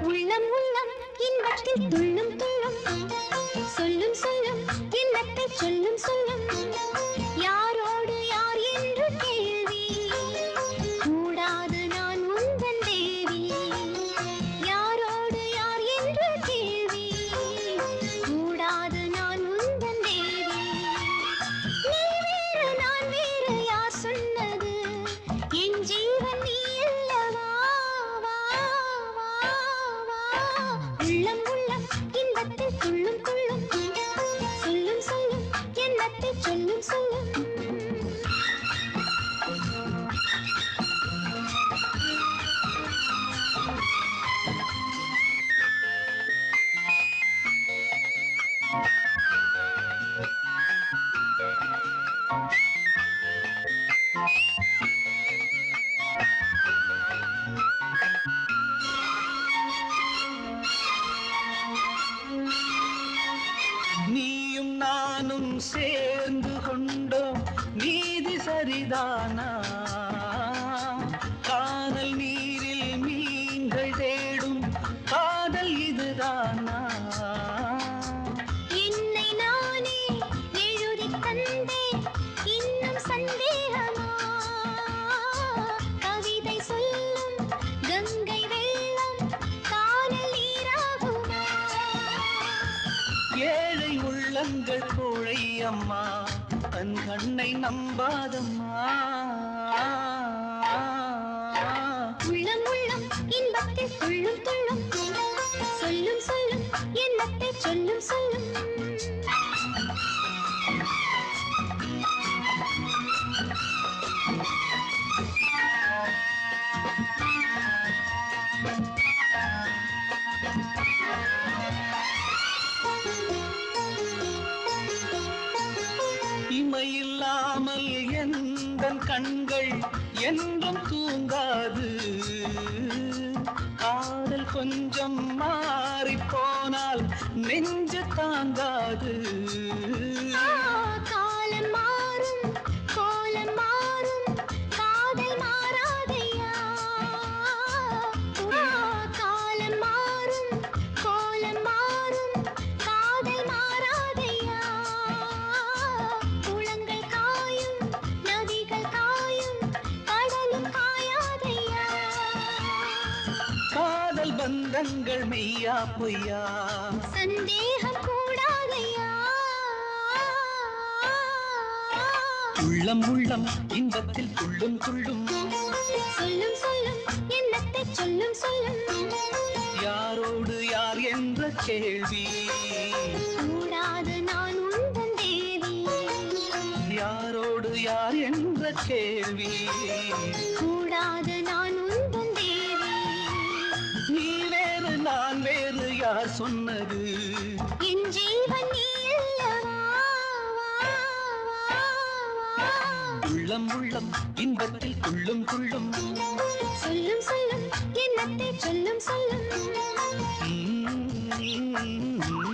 உள்ளம் உள்ளம் இன்பத்தில் துள்ளும் துள்ளும் சொல்லும் சொல்லும் எண்ணத்தை சொல்லும் சொல்லும் யாரோடு யார் என்று கேள்வி கூடாது நான் உந்தன் தேவி யாரோடு யார் என்று கேள்வி கூடாது நான் உந்தன் தேவி நீ வேறு நான் வேறு யார் சொன்னது என் ஜீவன் நீ அல்லவா உள்ளம் உள்ளம் இன்பத்தில் துள்ளும் துள்ளும் சொல்லும் சொல்லும் எண்ணத்தை சொல்லும் சொல்லும் நீயும் நானும் சேர்ந்து கொண்டோம் நீதி சரிதானா காதல் நீரில் மீன்கள் தேடும் காதல் இதுதானா என்னை நானே எழுதி தந்தேன் இன்னும் சந்தேகமா கவிதை சொல்லும் கங்கை வெள்ளம் காணல் நீராகுமா ஏழை உள்ளங்கள் கோழை அம்மா தன் கண்ணை நம்பாதம்மா உள்ளம் உள்ளம் இன்பத்தில் துள்ளும் துள்ளும் சொல்லும் சொல்லும் எண்ணத்தை சொல்லும் சொல்லும் இமையில்லாமல் எந்தன் கண்கள் என்றும் தூங்காது காதல் கொஞ்சம் மாறி போனால் நெஞ்சு தாங்காது காலம் மாறும் கோலம் மாறும் காதல் மாறாதையா காலம் மாறும் கோலம் மாறும் காதல் மாறாதையா குளங்கள் காயும் நதிகள் காயும் கடலும் காயாதையா காதல் பந்தங்கள் மெய்யா பொய்யா சந்தேகம் கூடாதையா உள்ளம் உள்ளம் இன்பத்தில் துள்ளும் துள்ளும் சொல்லும் சொல்லும் எண்ணத்தை சொல்லும் சொல்லும் யாரோடு யார் என்ற கேள்வி கூடாது நான் உந்தன் தேவி யாரோடு யார் என்ற கேள்வி கூடாது நான் உந்தன் தேவி நீ வேறு நான் வேறு யார் சொன்னது என் ஜீவன் நீ அல்லவா உள்ளம் உள்ளம் இன்பத்தில் துள்ளும் துள்ளும் சொல்லும் சொல்லும் எண்ணத்தை சொல்லும் சொல்லும் ம்